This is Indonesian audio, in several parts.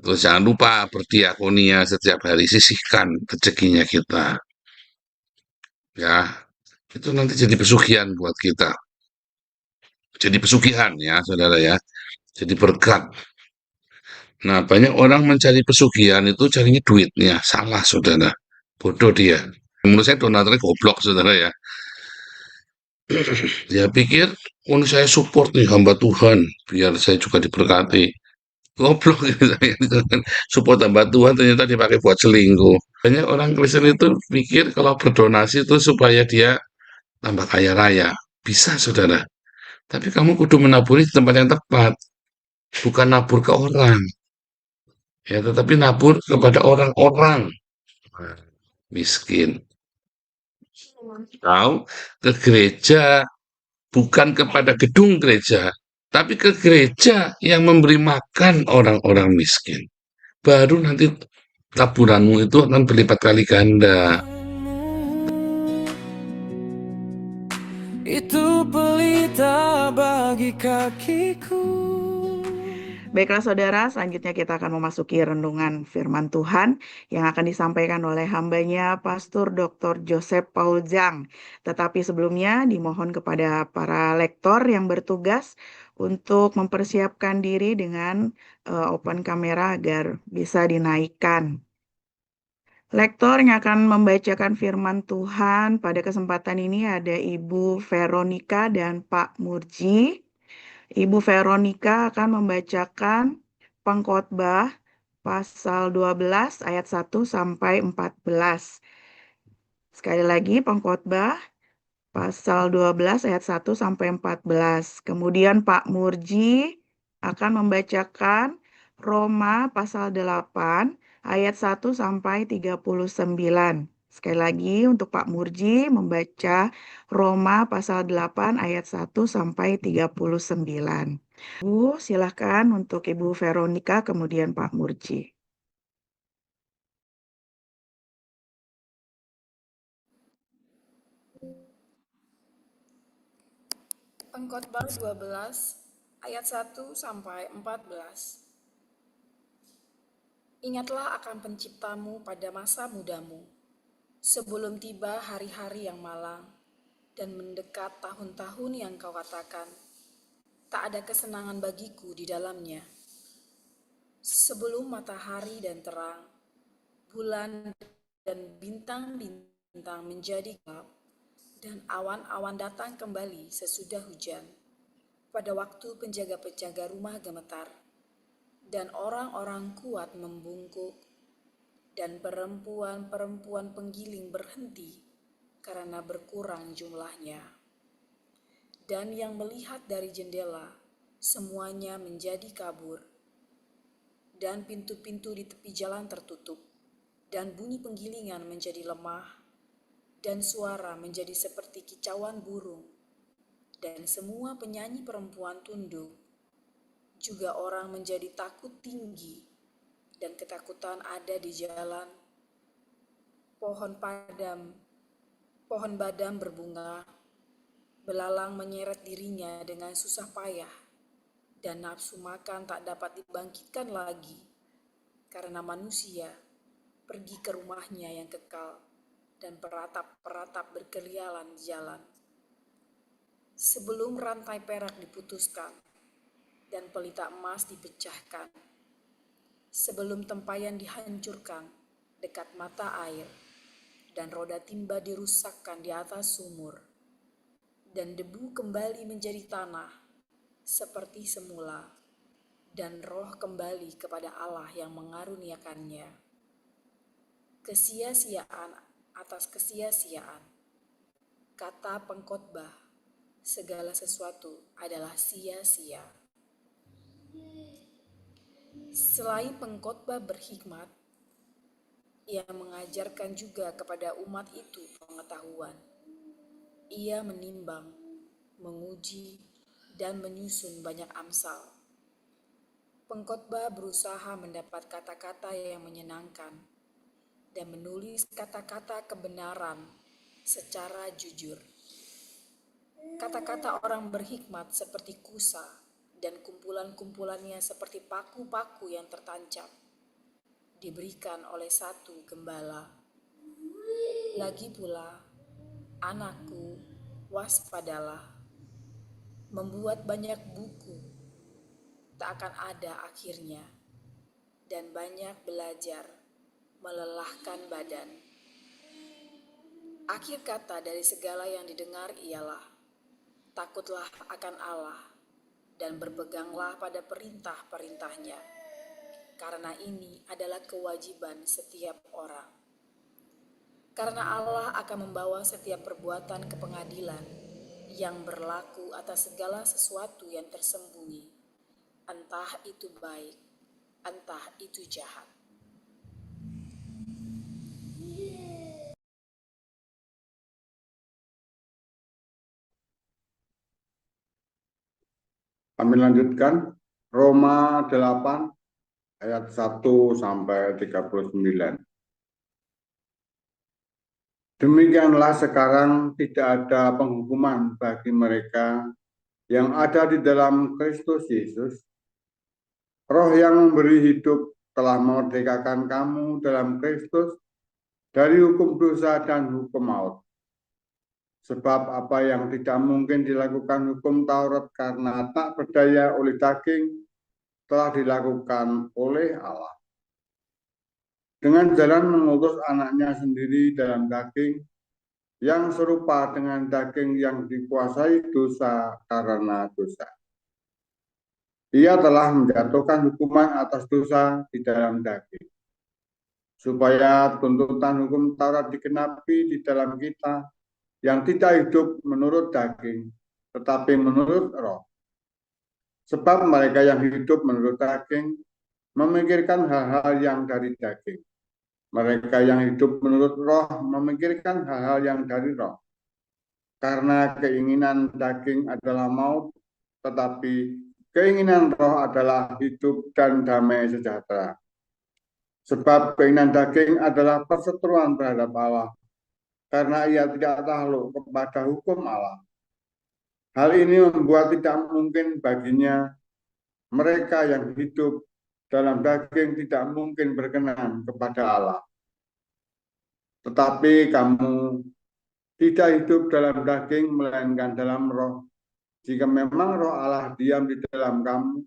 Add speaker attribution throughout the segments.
Speaker 1: Terus jangan lupa berdiakonia setiap hari, sisihkan rezekinya kita, ya. Itu nanti jadi pesugihan buat kita. Jadi pesugihan ya, saudara ya. Jadi berkat. Nah, banyak orang mencari pesugihan itu carinya duitnya. Salah, saudara. Bodoh dia. Menurut saya donaturnya goblok, saudara ya. Dia pikir, oh ini saya support nih hamba Tuhan, biar saya juga diberkati. Goblok gitu, support hamba Tuhan ternyata dipakai buat selingkuh. Banyak orang Kristen itu pikir kalau berdonasi itu supaya dia tambah kaya raya. Bisa, saudara. Tapi kamu kudu menaburi di tempat yang tepat. Bukan nabur ke orang. Ya, tetapi nabur kepada orang-orang miskin. Kau ke gereja bukan kepada gedung gereja, tapi ke gereja yang memberi makan orang-orang miskin. Baru nanti taburanmu itu akan berlipat kali ganda.
Speaker 2: Itu pelita bagi kakiku.
Speaker 3: Baiklah saudara, selanjutnya kita akan memasuki renungan firman Tuhan yang akan disampaikan oleh hambanya Pastor Dr. Joseph Paul Zhang. Tetapi sebelumnya dimohon kepada para lektor yang bertugas untuk mempersiapkan diri dengan open kamera agar bisa dinaikkan. Lektor yang akan membacakan firman Tuhan pada kesempatan ini ada Ibu Veronica dan Pak Murji. Ibu Veronica akan membacakan Pengkhotbah pasal 12 ayat 1 sampai 14. Sekali lagi Pengkhotbah pasal 12 ayat 1 sampai 14. Kemudian Pak Murji akan membacakan Roma pasal 8 ayat 1 sampai 39. Sekali lagi untuk Pak Murji membaca Roma pasal 8 ayat 1 sampai 39. Bu, silahkan untuk Ibu Veronica kemudian Pak Murji.
Speaker 4: Pengkhotbah 12 ayat 1 sampai 14. Ingatlah akan penciptamu pada masa mudamu, sebelum tiba hari-hari yang malang dan mendekat tahun-tahun yang kau katakan, tak ada kesenangan bagiku di dalamnya. Sebelum matahari dan terang, bulan dan bintang-bintang menjadi gelap, dan awan-awan datang kembali sesudah hujan, pada waktu penjaga-penjaga rumah gemetar, dan orang-orang kuat membungkuk, dan perempuan-perempuan penggiling berhenti karena berkurang jumlahnya. Dan yang melihat dari jendela, semuanya menjadi kabur, dan pintu-pintu di tepi jalan tertutup, dan bunyi penggilingan menjadi lemah, dan suara menjadi seperti kicauan burung, dan semua penyanyi perempuan tunduk. Juga orang menjadi takut tinggi, dan ketakutan ada di jalan. Pohon badam berbunga, belalang menyeret dirinya dengan susah payah, dan nafsu makan tak dapat dibangkitkan lagi, karena manusia pergi ke rumahnya yang kekal, dan peratap-peratap berkeliaran di jalan. Sebelum rantai perak diputuskan, dan pelita emas dipecahkan, sebelum tempayan dihancurkan dekat mata air, dan roda timba dirusakkan di atas sumur, dan debu kembali menjadi tanah seperti semula, dan roh kembali kepada Allah yang mengaruniakannya. Kesia-siaan atas kesia-siaan. Kata pengkhotbah, segala sesuatu adalah sia-sia. Selain pengkhotbah berhikmat, ia mengajarkan juga kepada umat itu pengetahuan. Ia menimbang, menguji, dan menyusun banyak amsal. Pengkhotbah berusaha mendapat kata-kata yang menyenangkan dan menulis kata-kata kebenaran secara jujur. Kata-kata orang berhikmat seperti kusa dan kumpulan-kumpulannya seperti paku-paku yang tertancap, diberikan oleh satu gembala. Lagi pula, anakku, waspadalah, membuat banyak buku tak akan ada akhirnya, dan banyak belajar melelahkan badan. Akhir kata dari segala yang didengar ialah, takutlah akan Allah dan berpeganglah pada perintah-perintahnya, karena ini adalah kewajiban setiap orang. Karena Allah akan membawa setiap perbuatan ke pengadilan yang berlaku atas segala sesuatu yang tersembunyi, entah itu baik, entah itu jahat.
Speaker 5: Kami lanjutkan Roma 8 ayat 1 sampai 39. Demikianlah sekarang tidak ada penghukuman bagi mereka yang ada di dalam Kristus Yesus. Roh yang memberi hidup telah memerdekakan kamu dalam Kristus dari hukum dosa dan hukum maut. Sebab apa yang tidak mungkin dilakukan hukum Taurat karena tak berdaya oleh daging, telah dilakukan oleh Allah. Dengan jalan mengutus anaknya sendiri dalam daging, yang serupa dengan daging yang dikuasai dosa karena dosa. Ia telah menjatuhkan hukuman atas dosa di dalam daging, supaya tuntutan hukum Taurat digenapi di dalam kita, yang tidak hidup menurut daging, tetapi menurut roh. Sebab mereka yang hidup menurut daging memikirkan hal-hal yang dari daging. Mereka yang hidup menurut roh memikirkan hal-hal yang dari roh. Karena keinginan daging adalah maut, tetapi keinginan roh adalah hidup dan damai sejahtera. Sebab keinginan daging adalah perseteruan terhadap Allah, karena ia tidak takluk kepada hukum Allah. Hal ini membuat tidak mungkin baginya mereka yang hidup dalam daging tidak mungkin berkenan kepada Allah. Tetapi kamu tidak hidup dalam daging, melainkan dalam roh. Jika memang roh Allah diam di dalam kamu,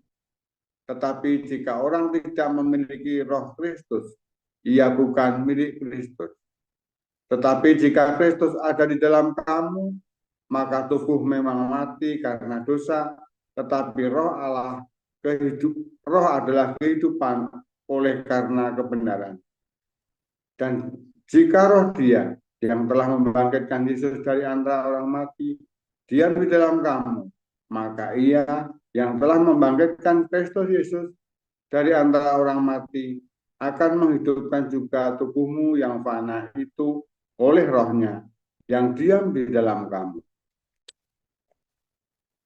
Speaker 5: tetapi jika orang tidak memiliki roh Kristus, ia bukan milik Kristus. Tetapi jika Kristus ada di dalam kamu, maka tubuh memang mati karena dosa, tetapi roh adalah kehidupan oleh karena kebenaran. Dan jika roh Dia yang telah membangkitkan Yesus dari antara orang mati diam di dalam kamu, maka Ia yang telah membangkitkan Kristus Yesus dari antara orang mati akan menghidupkan juga tubuhmu yang fana itu oleh rohnya yang diam di dalam kamu.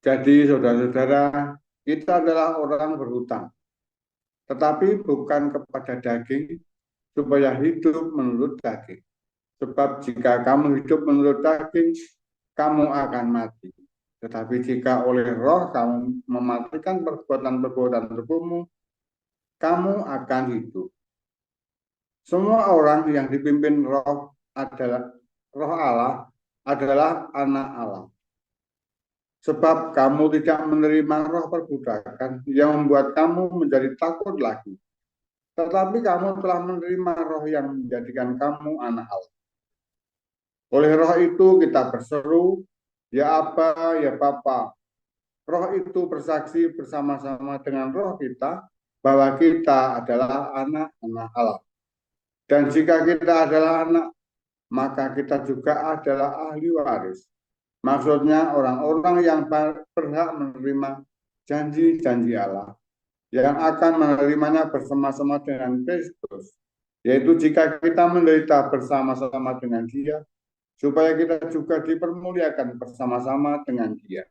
Speaker 5: Jadi saudara-saudara, kita adalah orang berhutang, tetapi bukan kepada daging, supaya hidup menurut daging. Sebab jika kamu hidup menurut daging, kamu akan mati. Tetapi jika oleh roh kamu mematikan perbuatan-perbuatan tubuhmu, kamu akan hidup. Semua orang yang dipimpin roh Allah adalah anak Allah. Sebab kamu tidak menerima roh perbudakan yang membuat kamu menjadi takut lagi. Tetapi kamu telah menerima roh yang menjadikan kamu anak Allah. Oleh roh itu kita berseru, ya Aba, ya Bapa. Roh itu bersaksi bersama-sama dengan roh kita bahwa kita adalah anak-anak Allah. Dan jika kita adalah anak, maka kita juga adalah ahli waris. Maksudnya orang-orang yang berhak menerima janji-janji Allah, yang akan menerimanya bersama-sama dengan Kristus, yaitu jika kita menderita bersama-sama dengan Dia, supaya kita juga dipermuliakan bersama-sama dengan Dia.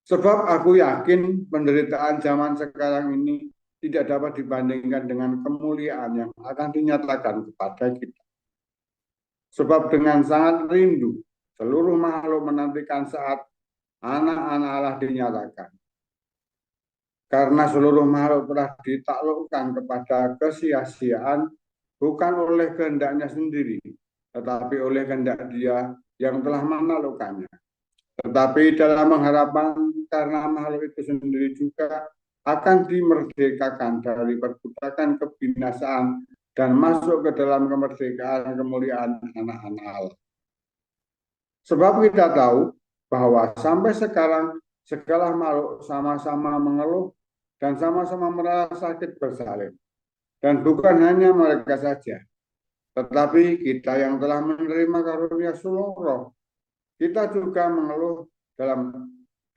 Speaker 5: Sebab aku yakin penderitaan zaman sekarang ini tidak dapat dibandingkan dengan kemuliaan yang akan dinyatakan kepada kita. Sebab dengan sangat rindu seluruh makhluk menantikan saat anak-anak Allah dinyatakan. Karena seluruh makhluk telah ditaklukkan kepada kesia-siaan bukan oleh kehendaknya sendiri, tetapi oleh kehendak Dia yang telah menaklukkannya. Tetapi dalam pengharapan karena makhluk itu sendiri juga akan dimerdekakan dari perbudakan kebinasaan dan masuk ke dalam kemerdekaan kemuliaan anak-anak Allah. Sebab kita tahu bahwa sampai sekarang segala makhluk sama-sama mengeluh dan sama-sama merasa sakit bersalin. Dan bukan hanya mereka saja, tetapi kita yang telah menerima karunia sulung roh, kita juga mengeluh dalam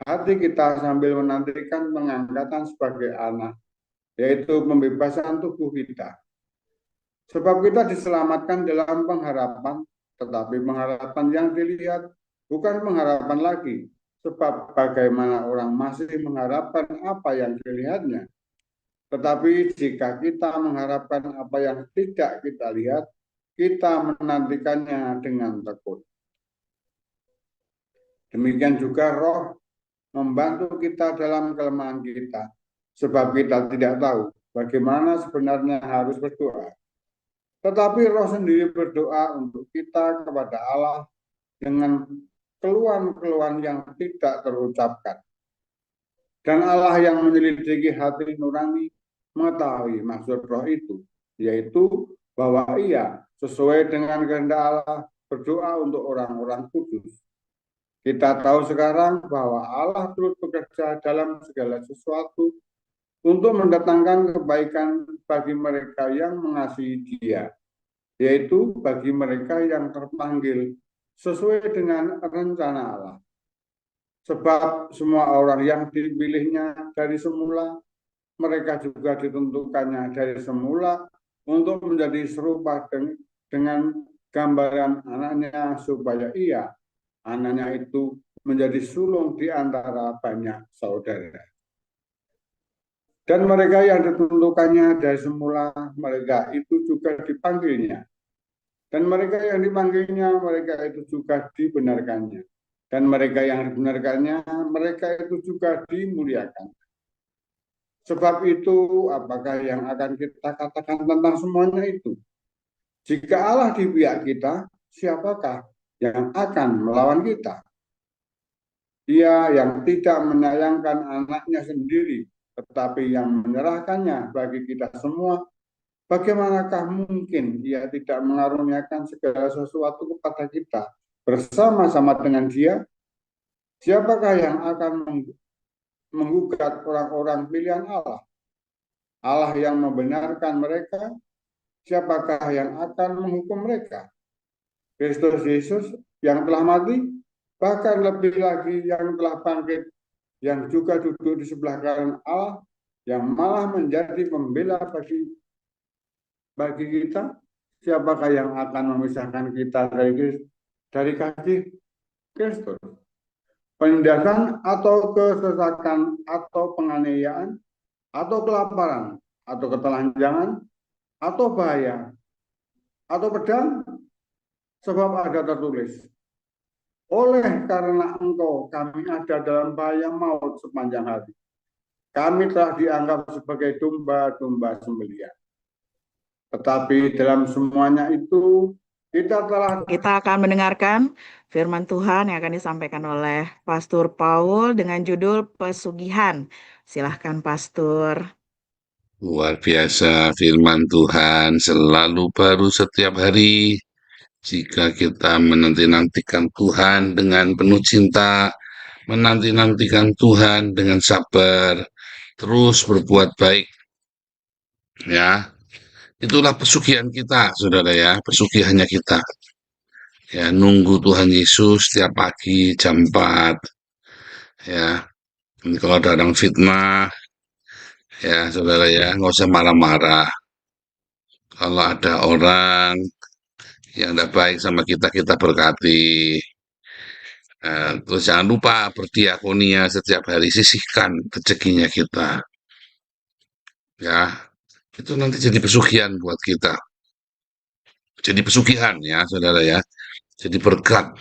Speaker 5: hati kita sambil menantikan pengangkatan sebagai anak, yaitu pembebasan tubuh kita. Sebab kita diselamatkan dalam pengharapan, tetapi pengharapan yang dilihat bukan pengharapan lagi. Sebab bagaimana orang masih mengharapkan apa yang dilihatnya. Tetapi jika kita mengharapkan apa yang tidak kita lihat, kita menantikannya dengan tekun. Demikian juga roh membantu kita dalam kelemahan kita, sebab kita tidak tahu bagaimana sebenarnya harus berdoa. Tetapi roh sendiri berdoa untuk kita kepada Allah dengan keluhan-keluhan yang tidak terucapkan. Dan Allah yang menyelidiki hati nurani mengetahui maksud roh itu, yaitu bahwa Ia sesuai dengan kehendak Allah berdoa untuk orang-orang kudus. Kita tahu sekarang bahwa Allah turut bekerja dalam segala sesuatu untuk mendatangkan kebaikan bagi mereka yang mengasihi Dia, yaitu bagi mereka yang terpanggil sesuai dengan rencana Allah. Sebab semua orang yang dipilihnya dari semula, mereka juga ditentukannya dari semula untuk menjadi serupa dengan gambaran anaknya, supaya Ia, anaknya itu, menjadi sulung di antara banyak saudara. Dan mereka yang ditentukannya dari semula, mereka itu juga dipanggilnya. Dan mereka yang dipanggilnya, mereka itu juga dibenarkannya. Dan mereka yang dibenarkannya, mereka itu juga dimuliakan. Sebab itu, apakah yang akan kita katakan tentang semuanya itu? Jika Allah di pihak kita, siapakah yang akan melawan kita? Dia yang tidak menyayangkan anaknya sendiri, tetapi yang menyerahkannya bagi kita semua, bagaimanakah mungkin Dia tidak mengaruniakan segala sesuatu kepada kita bersama-sama dengan Dia? Siapakah yang akan menggugat orang-orang pilihan Allah? Allah yang membenarkan mereka, siapakah yang akan menghukum mereka? Kristus Yesus yang telah mati, bahkan lebih lagi yang telah bangkit, yang juga duduk di sebelah kanan Allah, yang malah menjadi pembela bagi kita. Siapakah yang akan memisahkan kita dari kasih Kristus? Penindasan atau kesesakan atau penganiayaan atau kelaparan atau ketelanjangan atau bahaya atau pedang? Sebab ada tertulis, oleh karena Engkau kami ada dalam bahaya maut sepanjang hari. Kami telah dianggap sebagai domba-domba sembelihan. Tetapi dalam semuanya itu kita
Speaker 3: akan mendengarkan firman Tuhan yang akan disampaikan oleh Pastor Paul dengan judul Pesugihan. Silahkan Pastor.
Speaker 1: Luar biasa, firman Tuhan selalu baru setiap hari. Jika kita menanti-nantikan Tuhan dengan penuh cinta, menanti-nantikan Tuhan dengan sabar, terus berbuat baik, ya, itulah pesugihan kita, saudara ya, pesugihannya kita. Ya, nunggu Tuhan Yesus setiap pagi jam 4, ya. Ini kalau ada orang fitnah, ya saudara ya, nggak usah marah-marah. Kalau ada orang yang tidak baik sama kita, kita berkati. Terus jangan lupa berdiakonia setiap hari, sisihkan rezekinya kita. Ya, itu nanti jadi pesugihan buat kita. Jadi pesugihan ya, saudara ya. Jadi berkat.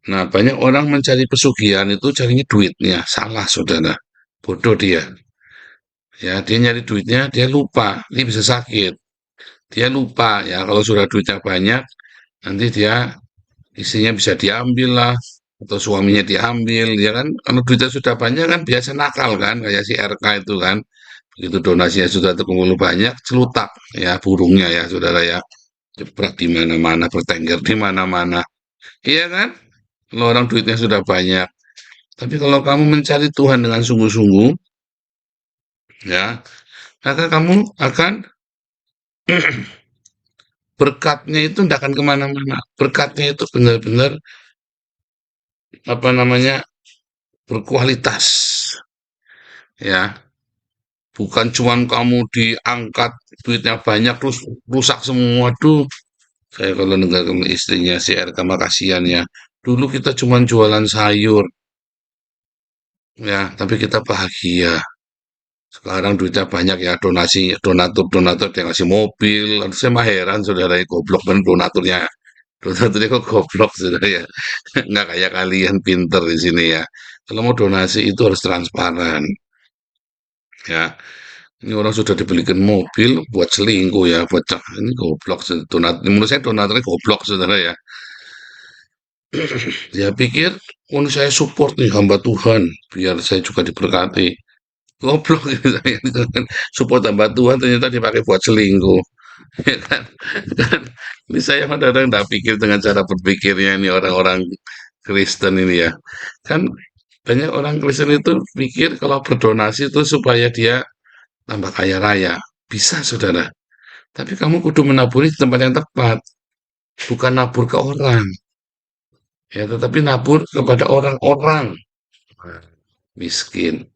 Speaker 1: Nah, banyak orang mencari pesugihan itu carinya duitnya. Salah, saudara. Bodoh dia. Ya, dia nyari duitnya, dia lupa. Ini bisa sakit. Dia lupa ya kalau sudah duitnya banyak, nanti dia istrinya bisa diambil lah, atau suaminya diambil, ya kan? Kalau duitnya sudah banyak kan biasa nakal kan, kayak si RK itu kan. Begitu donasinya sudah terkumpul banyak, celutak ya burungnya ya, saudara ya. Jebrak di mana-mana, bertengger di mana-mana. Iya kan? Kalau orang duitnya sudah banyak. Tapi kalau kamu mencari Tuhan dengan sungguh-sungguh, ya, maka kamu akan berkatnya itu tidak akan kemana-mana. Berkatnya itu benar-benar apa namanya berkualitas, ya. Bukan cuman kamu diangkat duitnya banyak terus rusak semua tuh. Saya kalau dengar istrinya si RK mah kasihan ya. Dulu kita cuman jualan sayur, ya, tapi kita bahagia. Sekarang duitnya banyak ya donasi donatur yang ngasih mobil. Saya mah heran saudara goblok banget donaturnya. Donaturnya kok goblok saudara ya. Nggak kayak kalian pinter di sini ya. Kalau mau donasi itu harus transparan ya. Ini orang sudah dibelikan mobil buat selingkuh ya, buat ini goblok menurut saya donaturnya goblok saudara ya. Dia pikir, oh ini saya support nih hamba Tuhan, biar saya juga diberkati. Goblok gitu saya itu kan support hamba Tuhan ternyata dipakai buat selingkuh. Ya kan? Kan ini saya kadang-kadang nggak pikir dengan cara berpikirnya ini orang-orang Kristen ini ya. Kan banyak orang Kristen itu pikir kalau berdonasi itu supaya dia tambah kaya raya. Bisa, saudara. Tapi kamu kudu menaburi di tempat yang tepat. Bukan nabur ke orang. Ya, tetapi nabur kepada orang-orang miskin.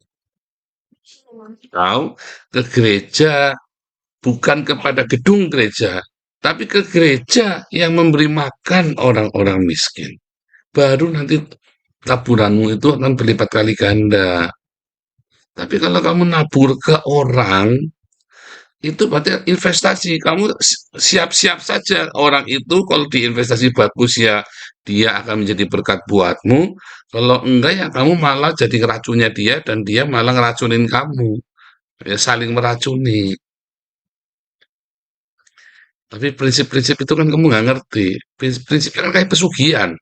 Speaker 1: Tahu? Ke gereja. Bukan kepada gedung gereja. Tapi ke gereja yang memberi makan orang-orang miskin. Baru nanti taburanmu itu akan berlipat kali ganda. Tapi kalau kamu nabur ke orang, itu berarti investasi. Kamu siap-siap saja. Orang itu kalau diinvestasi bagus ya, dia akan menjadi berkat buatmu. Kalau enggak ya kamu malah jadi racunnya dia dan dia malah ngeracunin kamu. Ya saling meracuni. Tapi prinsip-prinsip itu kan kamu nggak ngerti. Prinsip kan kayak pesugihan.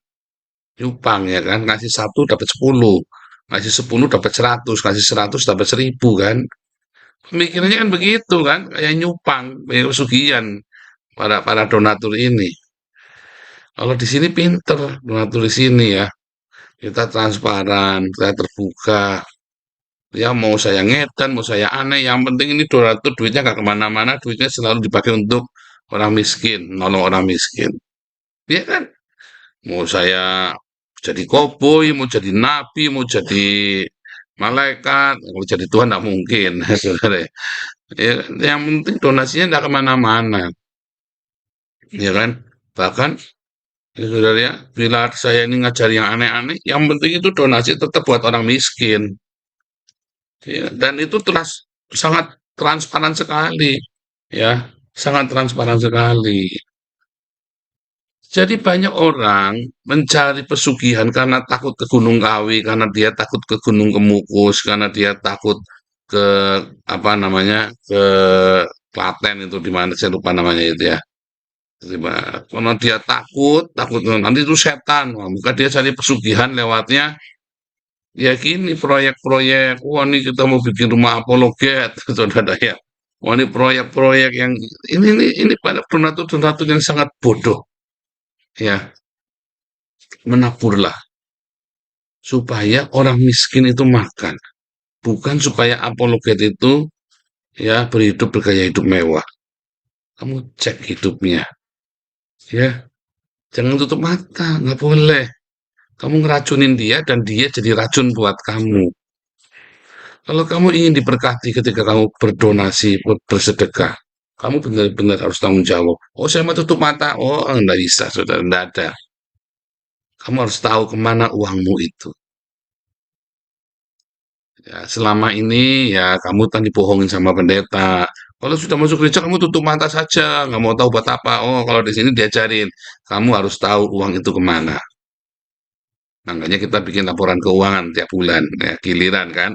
Speaker 1: Nyupang ya kan, ngasih 1 dapat 10, ngasih 10 dapat 100, ngasih 100 dapat 1000 kan. Pemikirannya kan begitu kan, kayak nyupang, kayak pesugihan para para donatur ini. Kalau di sini pinter donatur di sini ya. Kita transparan, kita terbuka. Ya mau saya ngedan, mau saya aneh, yang penting ini donatur duitnya nggak kemana-mana, duitnya selalu dipakai untuk orang miskin, nolong orang miskin. Iya kan? Mau saya jadi koboi, mau jadi nabi, mau jadi malaikat, mau jadi Tuhan nggak mungkin, saudara. Ya, yang penting donasinya nggak kemana-mana, ya kan? Bahkan, ya, saudara ya, bila saya ini ngajari yang aneh-aneh, yang penting itu donasi tetap buat orang miskin. Ya, dan itu sangat transparan sekali, ya, sangat transparan sekali. Jadi banyak orang mencari pesugihan karena takut ke Gunung Kawi, karena dia takut ke Gunung Kemukus, karena dia takut ke apa namanya ke Klaten itu di mana saya lupa namanya itu ya. Karena dia takut, takut nanti itu setan. Wah, bukan dia cari pesugihan lewatnya. Ya gini proyek-proyek. Wah ini kita mau bikin rumah apologet, saudara ya. Wah ini proyek-proyek yang ini pada donatur-donatur yang sangat bodoh. Ya, menaburlah supaya orang miskin itu makan, bukan supaya apologet itu ya berhidup bergaya hidup mewah. Kamu cek hidupnya, ya, jangan tutup mata, nggak boleh. Kamu ngeracunin dia dan dia jadi racun buat kamu. Kalau kamu ingin diberkati ketika kamu berdonasi, bersedekah, kamu benar-benar harus tanggung jawab. Oh, saya mau tutup mata. Oh, enggak bisa, saudara, enggak ada. Kamu harus tahu kemana uangmu itu. Ya, selama ini ya kamu tadi bohongin sama pendeta. Kalau sudah masuk gereja kamu tutup mata saja, nggak mau tahu buat apa. Oh, kalau di sini diajarin, kamu harus tahu uang itu kemana. Makanya kita bikin laporan keuangan tiap bulan, ya, giliran kan.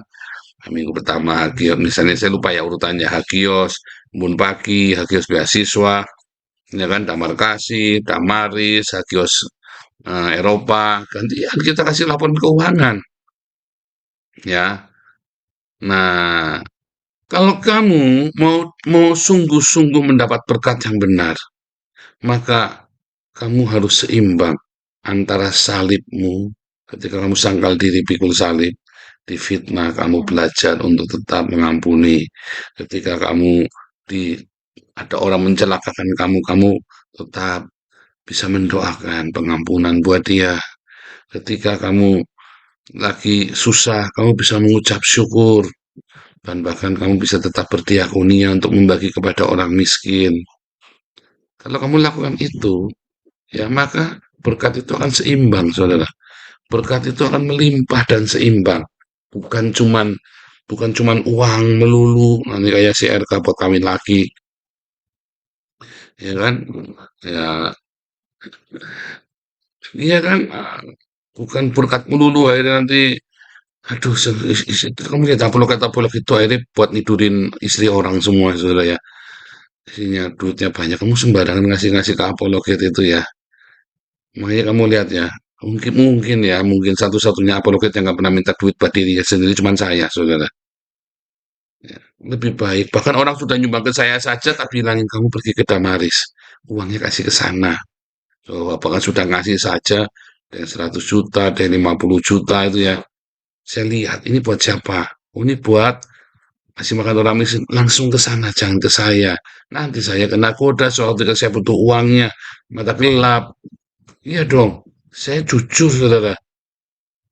Speaker 1: Minggu pertama Hagios, misalnya saya lupa ya urutannya, Hagios, Embun Pagi, Hagios Beasiswa, ya kan, Damar Kasih, Damaris, Hagios Eropa, gantian kita kasih laporan keuangan, ya. Nah, kalau kamu mau sungguh-sungguh mendapat berkat yang benar, maka kamu harus seimbang antara salibmu, ketika kamu sangkal diri pikul salib, difitnah kamu belajar untuk tetap mengampuni. Ketika kamu di ada orang mencelakakan kamu, kamu tetap bisa mendoakan pengampunan buat dia. Ketika kamu lagi susah, kamu bisa mengucap syukur, dan bahkan kamu bisa tetap berdiakonia untuk membagi kepada orang miskin. Kalau kamu lakukan itu, ya maka berkat itu akan seimbang, saudara. Berkat itu akan melimpah dan seimbang. Bukan cuman bukan cuman uang melulu, nanti kayak si RK buat kawin lagi, ya kan? Ya, iya kan? Bukan berkat melulu akhirnya nanti, aduh, kamu lihat apolog itu akhirnya buat nidurin istri orang semua, saudara ya. Isinya duitnya banyak, kamu sembarangan ngasih-ngasih ke apologet itu ya. Makanya kamu lihat ya, mungkin mungkin ya, mungkin satu-satunya apologet yang nggak pernah minta duit buat dirinya sendiri cuma saya, saudara. Ya, lebih baik. Bahkan orang sudah nyumbang ke saya saja, tak bilangin kamu pergi ke Damaris. Uangnya kasih ke sana. So, apakah sudah ngasih saja, ada yang 100 juta, ada yang 50 juta itu ya. Saya lihat, ini buat siapa? Oh, ini buat kasih makan orang miskin. Langsung ke sana, jangan ke saya. Nanti saya kena koda soal ketika saya butuh uangnya. Mata gelap. Iya dong, saya jujur, saudara.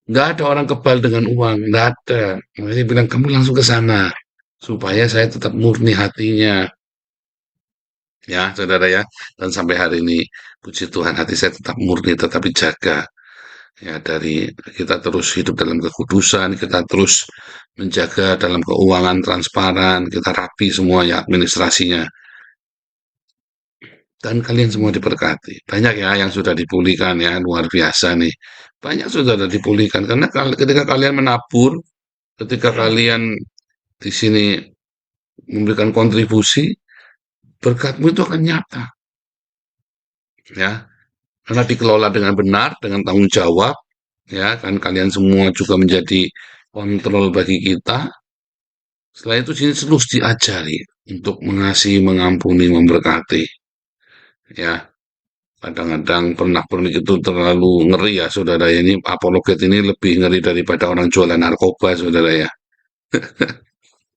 Speaker 1: Nggak ada orang kebal dengan uang, nggak ada. Makanya bilang, kamu langsung ke sana. Supaya saya tetap murni hatinya. Ya, saudara ya. Dan sampai hari ini, puji Tuhan, hati saya tetap murni, tetapi jaga. Ya, dari kita terus hidup dalam kekudusan, kita terus menjaga dalam keuangan transparan, kita rapi semua ya administrasinya. Dan kalian semua diberkati. Banyak ya yang sudah dipulihkan ya, luar biasa nih. Banyak sudah dipulihkan karena ketika kalian menabur, ketika kalian di sini memberikan kontribusi, berkatmu itu akan nyata ya. Karena dikelola dengan benar, dengan tanggung jawab, ya kan kalian semua juga menjadi kontrol bagi kita. Setelah itu sini terus diajari untuk mengasihi, mengampuni, memberkati. Ya, kadang-kadang pernak-pernik itu terlalu ngeri ya, saudara. Ini apologet ini lebih ngeri daripada orang jualan narkoba, saudara ya.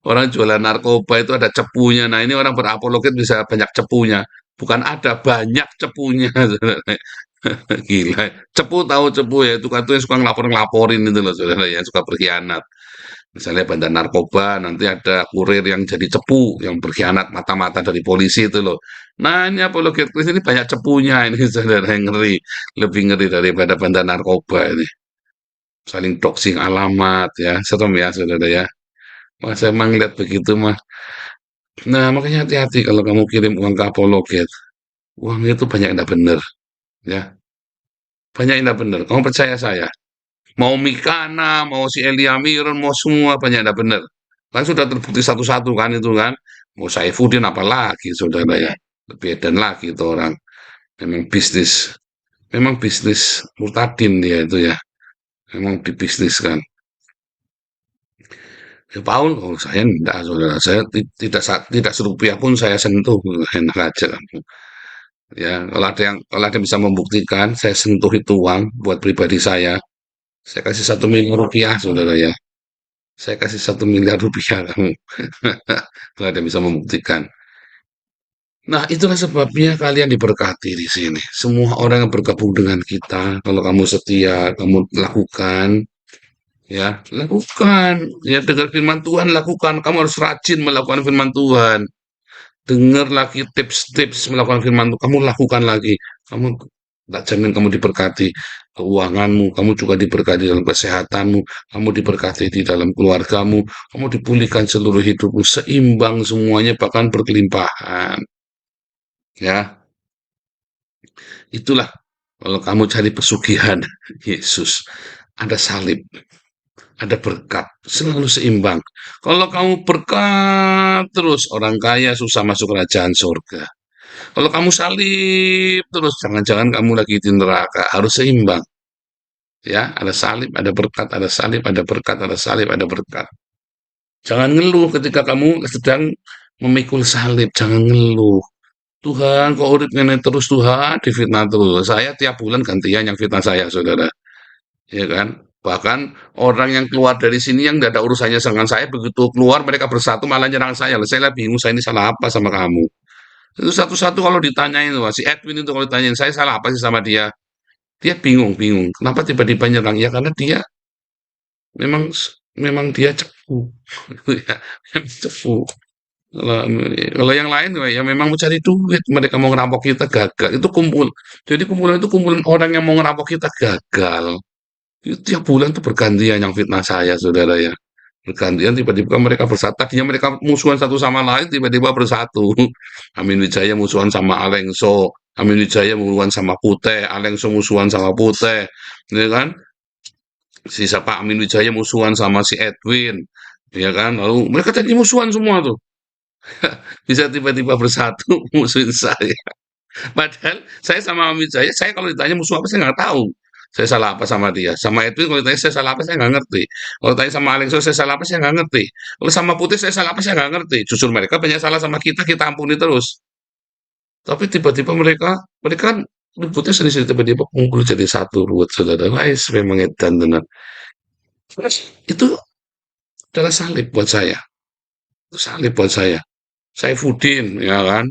Speaker 1: Orang jualan narkoba itu ada cepunya. Nah, ini orang berapologet bisa banyak cepunya. Bukan ada, banyak cepunya, saudara. Gila. Cepu tahu cepu ya, itu kan tuh yang suka ngelapor-ngelaporin itu loh, saudara ya, suka berkhianat. Misalnya bandar narkoba, nanti ada kurir yang jadi cepu, yang berkhianat mata-mata dari polisi itu loh. Nah, ini apologet Kris ini banyak cepunya ini, saudara, yang ngeri. Lebih ngeri daripada bandar narkoba ini. Saling doxing alamat ya, serem ya, saudara ya. Wah, saya emang lihat begitu mah. Nah, makanya hati-hati kalau kamu kirim uang ke apologet. Uang itu banyak yang tidak benar, ya. Banyak yang tidak benar. Kamu percaya saya? Mau Mikana, mau si Elia Miron, mau semua banyak tidak benar. Kan sudah terbukti satu-satu kan itu kan. Mau Saifuddin apalagi saudara ya. Lebih edan lagi itu orang. Memang bisnis. Memang bisnis murtadin dia itu ya. Memang dibisniskan. Ya Paul, oh, saya tidak saudara. Saya tidak serupiah pun saya sentuh. Enak aja kan. Ya, kalau ada yang bisa membuktikan, saya sentuh itu uang buat pribadi saya kasih 1 miliar rupiah, saudara ya. Saya kasih 1 miliar rupiah kamu. Kalau ada yang bisa membuktikan. Nah, itulah sebabnya kalian diberkati di sini. Semua orang yang bergabung dengan kita, kalau kamu setia, kamu lakukan, ya, lakukan. Ya, dengar firman Tuhan, lakukan. Kamu harus rajin melakukan firman Tuhan. Dengar lagi tips-tips melakukan firman Tuhan, kamu lakukan lagi. Kamu tak jamin kamu diberkati keuanganmu, kamu juga diberkati dalam kesehatanmu, kamu diberkati di dalam keluargamu, kamu dipulihkan seluruh hidupmu, seimbang semuanya, bahkan berkelimpahan. Ya, itulah Kalau kamu cari pesugihan, Yesus, ada salib, ada berkat, selalu seimbang. Kalau kamu berkat terus, orang kaya susah masuk kerajaan surga. Kalau kamu salib terus, jangan-jangan kamu lagi di neraka, harus seimbang. Ya, ada salib, ada berkat, ada salib, ada berkat, ada salib, ada berkat. Jangan ngeluh ketika kamu sedang memikul salib, jangan ngeluh. Tuhan, kok urip ngene terus Tuhan, difitnah terus. Saya tiap bulan gantian yang fitnah saya, saudara. Ya kan? Bahkan orang yang keluar dari sini yang tidak ada urusannya dengan saya, begitu keluar mereka bersatu malah nyerang saya. Saya bingung, saya ini salah apa sama kamu? Itu satu-satu kalau ditanyain, wah, si Edwin itu kalau ditanyain, saya salah apa sih sama dia? Dia bingung-bingung. Kenapa tiba-tiba nyerang? Ya karena dia memang memang dia cepu. Ya, cepu. Kalau kalau yang lain ya memang mau cari duit, mereka mau ngerampok kita gagal. Itu kumpul. Jadi kumpulan itu kumpulan orang yang mau ngerampok kita gagal. Itu tiap bulan tuh bergantian yang fitnah saya, saudara ya. Bergantian tiba-tiba mereka bersatu. Tadinya mereka musuhan satu sama lain, tiba-tiba bersatu. Amin Wijaya musuhan sama Alengso. Amin Wijaya musuhan sama Putih. Alengso musuhan sama Putih. Ya kan? Si siapa Amin Wijaya musuhan sama si Edwin. Ya kan? Lalu mereka tadi musuhan semua tuh. Bisa tiba-tiba bersatu musuhin saya. Padahal saya sama Amin Wijaya, saya kalau ditanya musuh apa saya nggak tahu. Saya salah apa sama dia. Sama Edwin kalau ditanya saya salah apa saya nggak ngerti. Kalau tanya sama Alexo saya salah apa saya nggak ngerti. Kalau sama Putih saya salah apa saya nggak ngerti. Justru mereka banyak salah sama kita ampuni terus. Tapi tiba-tiba mereka kan ributnya sendiri tiba-tiba kumpul jadi satu ruwet saudara. Wah, memang edan benar. Terus itu adalah salib buat saya. Itu salib buat saya. Saifuddin, ya kan?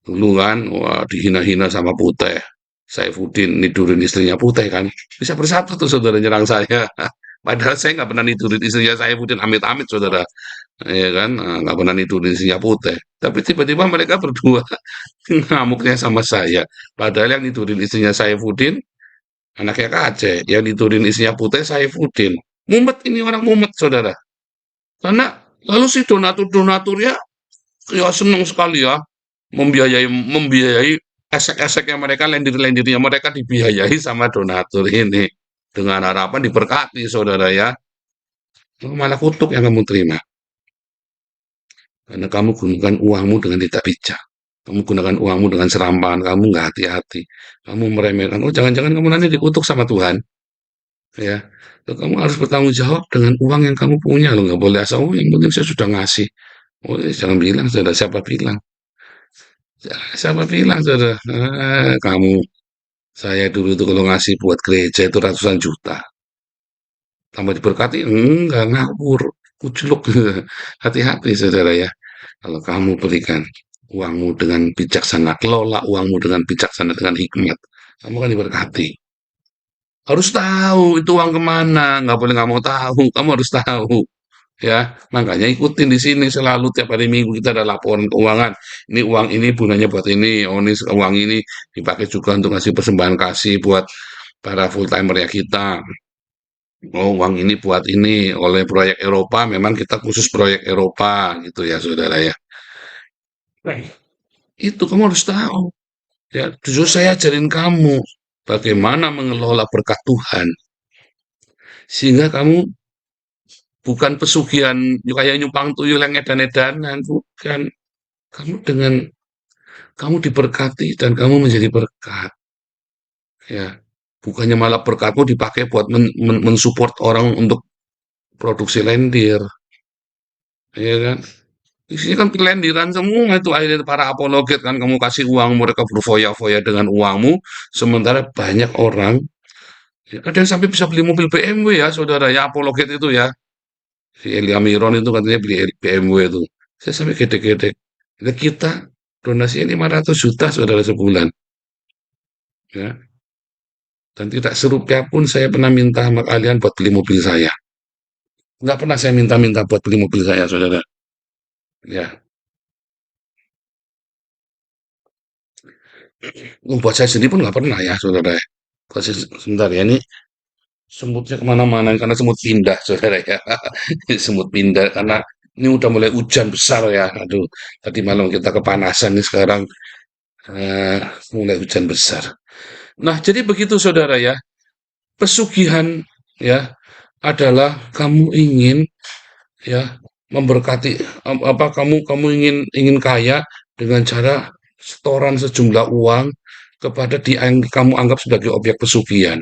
Speaker 1: Dulu kan, wah dihina-hina sama Putih. Saifuddin nidurin istrinya Putih kan. Bisa bersatu tuh saudara nyerang saya. Padahal saya nggak pernah nidurin istrinya Saifuddin amit-amit saudara. Ya kan, nggak pernah nidurin istrinya Putih. Tapi tiba-tiba mereka berdua ngamuknya sama saya. Padahal yang nidurin istrinya Saifuddin, anaknya Kaceh. Yang nidurin istrinya Putih, Saifuddin. Mumet ini orang mumet saudara. Karena lalu si donatur-donaturnya ya senang sekali ya membiayai esek-eseknya mereka, lendir-lendirnya mereka dibiayai sama donatur ini dengan harapan diberkati saudara ya. Malah kutuk yang kamu terima karena kamu gunakan uangmu dengan tidak bijak, kamu gunakan uangmu dengan serampangan, kamu nggak hati-hati, kamu meremehkan. Oh jangan-jangan kamu nanti dikutuk sama Tuhan ya. Loh, kamu harus bertanggung jawab dengan uang yang kamu punya lo, nggak boleh asal oh yang penting saya sudah ngasih. Oh jangan bilang saudara, siapa bilang, siapa bilang saudara, kamu. Saya dulu itu kalau ngasih buat gereja itu ratusan juta. Tambah diberkati, enggak ngawur, kuculuk. Hati-hati saudara ya. Kalau kamu berikan uangmu dengan bijaksana, kelola uangmu dengan bijaksana, dengan hikmat. Kamu kan diberkati. Harus tahu itu uang kemana, nggak boleh nggak mau tahu. Kamu harus tahu. Ya, makanya ikutin di sini selalu tiap hari Minggu kita ada laporan keuangan. Ini uang ini gunanya buat ini, oh ini uang ini dipakai juga untuk ngasih persembahan kasih buat para full timer ya kita. Oh, uang ini buat ini oleh proyek Eropa, memang kita khusus proyek Eropa gitu ya, saudara ya. Nah, itu kamu harus tahu. Ya, justru saya ajarin kamu bagaimana mengelola berkat Tuhan sehingga kamu bukan pesugihan kayak nyumpang tuyul yang edan-edanan, bukan. Kamu dengan kamu diberkati dan kamu menjadi berkat. Ya, bukannya malah berkatmu dipakai buat mensupport orang untuk produksi lendir, ya kan? Isinya kan lendiran semua itu akhirnya para apologet kan kamu kasih uang mereka berfoya-foya dengan uangmu, sementara banyak orang, ya, ada yang sampai bisa beli mobil BMW ya saudara ya apologet itu ya. Si Elia Miron itu katanya beli BMW itu. Saya sampai gede-gede. Nah, kita donasi 500 juta saudara sebulan. Ya. Dan tidak serupiah pun saya pernah minta sama kalian buat beli mobil saya. Nggak pernah saya minta-minta buat beli mobil saya, saudara. Ya, buat saya sendiri pun nggak pernah ya, saudara. Buat saya, sebentar ya, ini semutnya kemana-mana, karena semut pindah, saudara ya. Semut pindah, karena ini udah mulai hujan besar ya. Aduh, tadi malam kita kepanasan nih sekarang. mulai hujan besar. Nah, jadi begitu saudara ya, pesugihan ya adalah kamu ingin ya memberkati apa kamu ingin kaya dengan cara setoran sejumlah uang kepada yang kamu anggap sebagai objek pesugihan.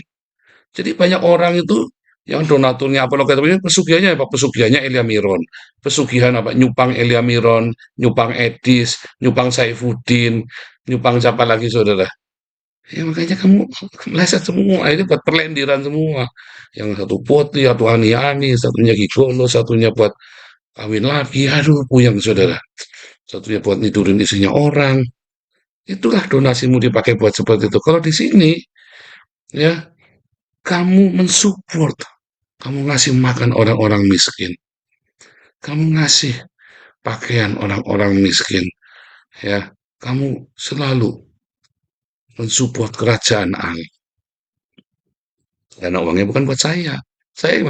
Speaker 1: Jadi banyak orang itu yang donaturnya apa logatnya pesugihannya apa pesugihannya Elia Miron, pesugihan apa nyupang Elia Miron, nyupang Edis, nyupang Saifuddin, nyupang siapa lagi saudara? Ya makanya kamu meleset semua, ini buat perlendiran semua. Yang satu poti, satu ani-ani, satunya gigolo, satunya buat kawin lagi, aduh puyeng saudara. Satunya buat nidurin isinya orang. Itulah donasimu dipakai buat seperti itu. Kalau di sini, ya, kamu mensupport, kamu ngasih makan orang-orang miskin, kamu ngasih pakaian orang-orang miskin, ya, kamu selalu mensupport kerajaan Allah. Karena uangnya bukan buat saya. Saya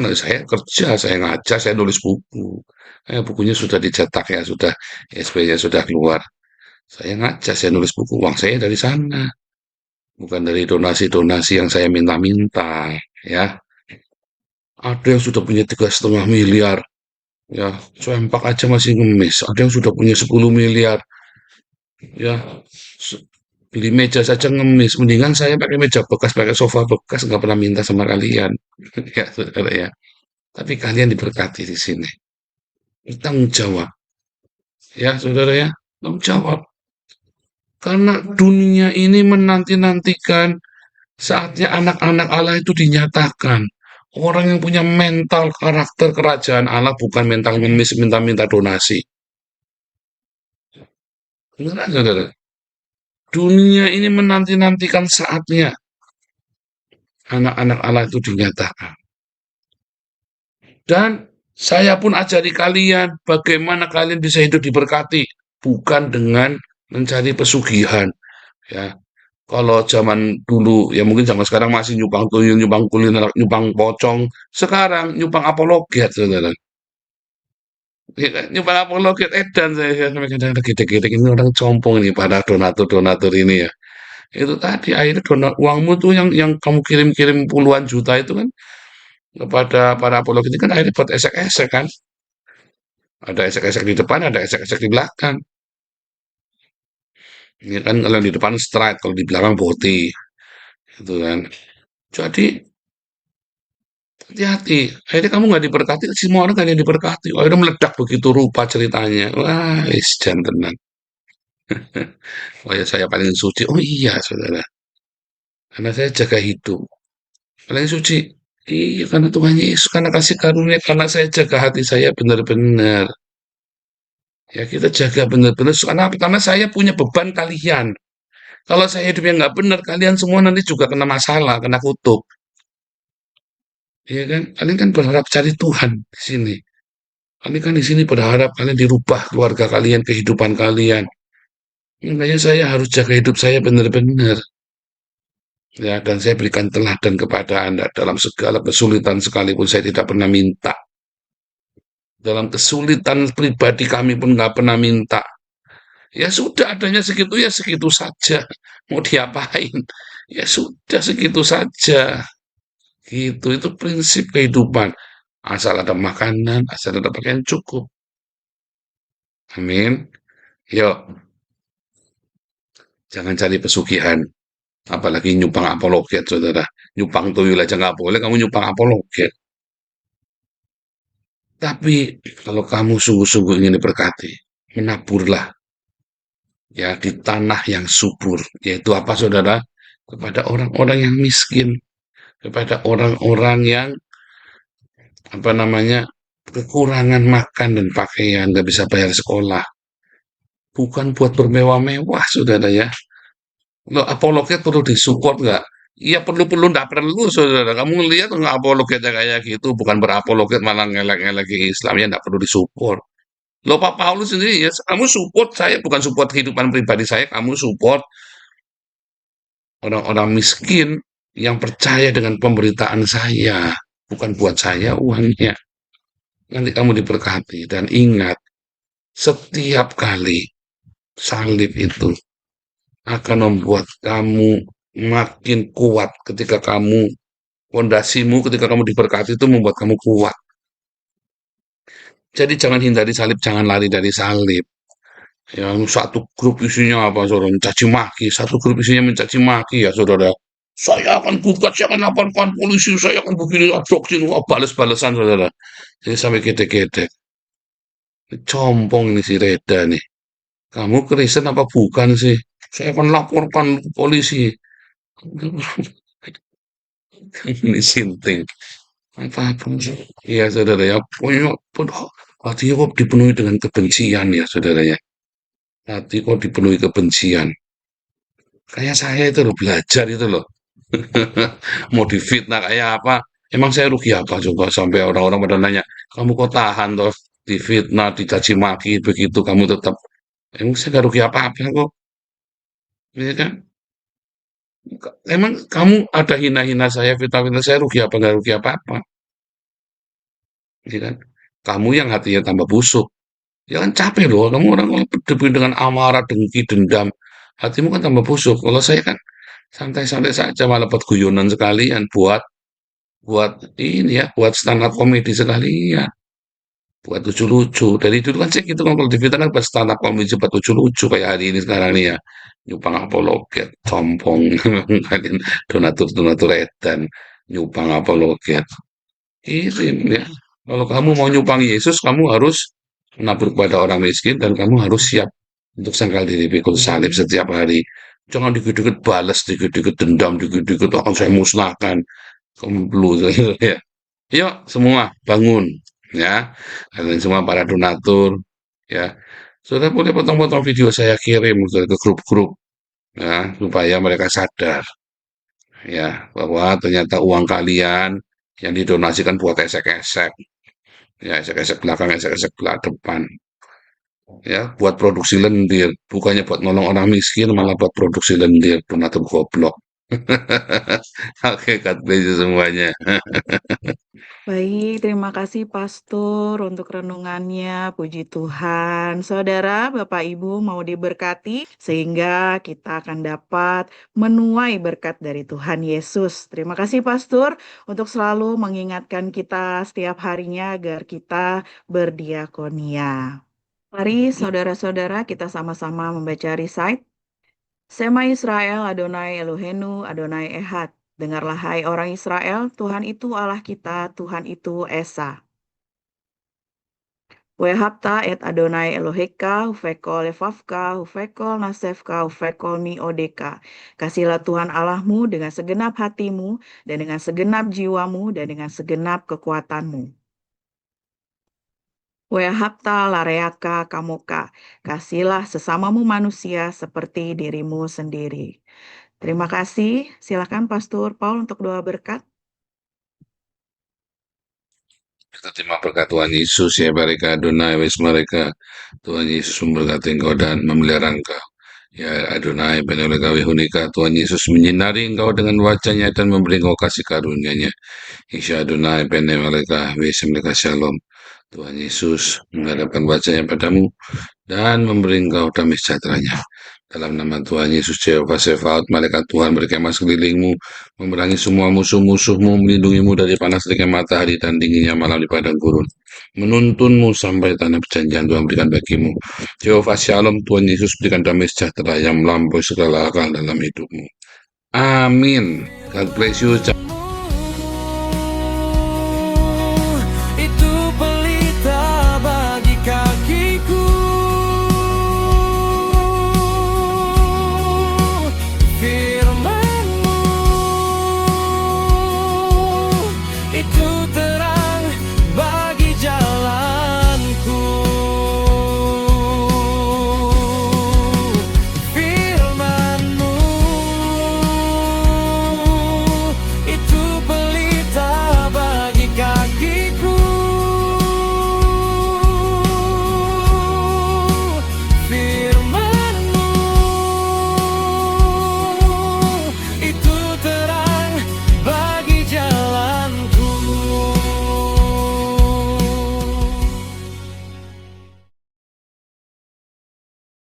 Speaker 1: kerja, saya ngajar, saya nulis buku. Bukunya sudah dicetak ya, sudah SP-nya sudah keluar. Saya ngajar, saya nulis buku, uang saya dari sana. Bukan dari donasi-donasi yang saya minta-minta, ya. Ada yang sudah punya 3,5 miliar, ya. Sempak aja masih ngemis. Ada yang sudah punya 10 miliar, ya. Beli meja saja ngemis. Mendingan saya pakai meja bekas, pakai sofa bekas, nggak pernah minta sama kalian. Ya, saudara ya. Tapi kalian diberkati di sini. Tanggung jawab, ya, saudara ya. Tanggung jawab. Karena dunia ini menanti-nantikan saatnya anak-anak Allah itu dinyatakan. Orang yang punya mental karakter kerajaan Allah bukan mental ngemis minta-minta donasi. Beneran, saudara? Dunia ini menanti-nantikan saatnya anak-anak Allah itu dinyatakan. Dan saya pun ajari kalian bagaimana kalian bisa hidup diberkati. Bukan dengan mencari pesugihan. Ya, kalau zaman dulu, ya mungkin zaman sekarang masih nyupang tuyul, nyupang kuliner, nyupang pocong. Sekarang nyupang apologet, saudara. Ya kan, nyupang apologet edan saya sampai kadang-kadang gede-gede ini orang compong nih pada donatur-donatur ini ya. Itu tadi akhirnya uangmu tuh yang kamu kirim-kirim puluhan juta itu kan kepada para apologet itu kan akhirnya buat esek-esek kan. Ada esek-esek di depan, ada esek-esek di belakang. Ini kan kalau di depan straight, kalau di belakang putih, gitu kan. Jadi hati-hati. Akhirnya kamu nggak diberkati, semua orang kan yang diberkati. Akhirnya meledak begitu rupa ceritanya. Wah, jangan tenang. Oh ya saya paling suci. Oh iya, saudara. Karena saya jaga hidup. Paling suci. Iya, karena Tuhan Yesus, karena kasih karunia, karena saya jaga hati saya benar-benar. Ya kita jaga benar-benar. Karena apa? Karena saya punya beban kalian. Kalau saya hidupnya nggak benar, kalian semua nanti juga kena masalah, kena kutuk. Iya kan? Kalian kan berharap cari Tuhan di sini. Kalian kan di sini berharap kalian dirubah keluarga kalian, kehidupan kalian. Makanya saya harus jaga hidup saya benar-benar. Ya, dan saya berikan teladan kepada Anda dalam segala kesulitan sekalipun saya tidak pernah minta. Dalam kesulitan pribadi kami pun nggak pernah minta. Ya sudah adanya segitu ya segitu saja. Mau diapain? Ya sudah segitu saja. Gitu, itu prinsip kehidupan. Asal ada makanan, asal ada pakaian cukup. Amin. Yuk, jangan cari pesugihan. Apalagi nyumpang apologet, saudara. Nyumpang tuyul aja nggak boleh, kamu nyumpang apologet. Tapi kalau kamu sungguh-sungguh ingin diberkati, menaburlah ya di tanah yang subur. Yaitu apa, saudara? Kepada orang-orang yang miskin, kepada orang-orang yang apa namanya kekurangan makan dan pakaian, nggak bisa bayar sekolah. Bukan buat bermewah-mewah, saudara ya. Lo apologet perlu disupport nggak? Iya perlu-perlu nggak perlu, saudara. Kamu lihat nggak apologetnya kayak gitu, bukan berapologet malah ngelek-ngelek Islam ya nggak perlu disupport. Lo Pak Paulus sendiri ya, kamu support saya, bukan support kehidupan pribadi saya, kamu support orang-orang miskin yang percaya dengan pemberitaan saya, bukan buat saya uangnya. Nanti kamu diberkati dan ingat, setiap kali salib itu akan membuat kamu makin kuat ketika pondasimu ketika kamu diberkati itu membuat kamu kuat. Jadi jangan hindari salib, jangan lari dari salib. Yang satu grup isinya apa, saudara? Mencaci maki. Satu grup isinya mencaci maki, ya, saudara. Saya akan gugat, saya akan laporkan polisi, saya akan begini, adopsi, wah, bales-balesan, saudara. Jadi sampai gede-gede. Compong ini si Reda nih. Kamu Kristen apa bukan sih? Saya akan laporkan ke polisi. Ini sinting. Apa-apa sih? Iya, saudara ya. Pokoknya, hati kok dipenuhi dengan kebencian ya, saudara ya. Hati kok dipenuhi kebencian. Kayak saya itu loh, belajar itu loh. Mau difitnah kayak apa? Emang saya rugi apa coba sampai orang-orang pada nanya, kamu kok tahan toh difitnah, dicaci maki begitu kamu tetap. Emang saya gak rugi apa-apa kok, ya kan? Emang kamu ada hina-hina saya, fitnah-fitnah saya rugi apa nggak rugi apa-apa, ya kan? Kamu yang hatinya tambah busuk, ya kan capek loh. Kamu orang kalau berdebur dengan amarah, dengki, dendam, hatimu kan tambah busuk. Kalau saya kan santai-santai saja, malah buat guyonan sekalian, buat buat ini ya, buat stand up komedi sekalian, buat lucu-lucu. Dari dulu kan saya gitu kan, kalau di Twitter kan buat stand up komedi, buat lucu-lucu kayak hari ini sekarang nih ya. Nyupang apologet, compong, kalian donatur-donatur edan, nyupang apologet. Kirim ya. Kalau kamu mau nyupang Yesus, kamu harus menabur kepada orang miskin dan kamu harus siap untuk sangkal diri pikul salib setiap hari. Jangan dikit-dikit balas, dikit-dikit dendam, dikit-dikit akan saya musnahkan. Kemplu ya. Yuk semua bangun ya. Kalian semua para donatur ya. Sudah boleh potong-potong video saya kirim ke grup-grup ya supaya mereka sadar ya bahwa ternyata uang kalian yang didonasikan buat esek-esek ya, esek-esek belakang, esek-esek belakang depan ya, buat produksi lendir, bukannya buat nolong orang miskin malah buat produksi lendir, donatur goblok. Oke, God bless you semuanya.
Speaker 3: Baik, terima kasih Pastor untuk renungannya. Puji Tuhan. Saudara, Bapak Ibu mau diberkati sehingga kita akan dapat menuai berkat dari Tuhan Yesus. Terima kasih Pastor untuk selalu mengingatkan kita setiap harinya agar kita berdiakonia. Mari saudara-saudara kita sama-sama membaca recite. Sema Israel, Adonai Elohenu, Adonai Ehad. Dengarlah hai orang Israel, Tuhan itu Allah kita, Tuhan itu Esa. Wehapta et Adonai Eloheka, hufekol lefafka, hufekol nasefka, hufekol miodeka. Kasihlah Tuhan Allahmu dengan segenap hatimu, dan dengan segenap jiwamu, dan dengan segenap kekuatanmu. Wehapta lareaka kamoka. Kasihlah sesamamu manusia seperti dirimu sendiri. Terima kasih. Silakan Pastor Paul untuk doa berkat.
Speaker 1: Kita terima berkat Tuhan Yesus ya, mereka Adonai wes mereka. Tuhan Yesus memberkati engkau dan memelihara engkau. Ya Adonai benoleka wehunika, Tuhan Yesus menyinari engkau dengan wajahnya dan memberi engkau kasih karunia-Nya. Isya Adonai benoleka wes mereka shalom. Tuhan Yesus menghadapkan wajahnya padamu dan memberi engkau damai sejahtera-Nya. Dalam nama Tuhan Yesus Jehovah Sefaot, malaikat Tuhan berkemah sekelilingmu, memerangi semua musuh-musuhmu, melindungimu dari panas teriknya matahari dan dinginnya malam di padang gurun. Menuntunmu sampai tanah perjanjian Tuhan berikan bagimu. Jehovah Shalom, Tuhan Yesus berikan damai sejahtera yang melampaui segala akal dalam hidupmu. Amin. God bless you.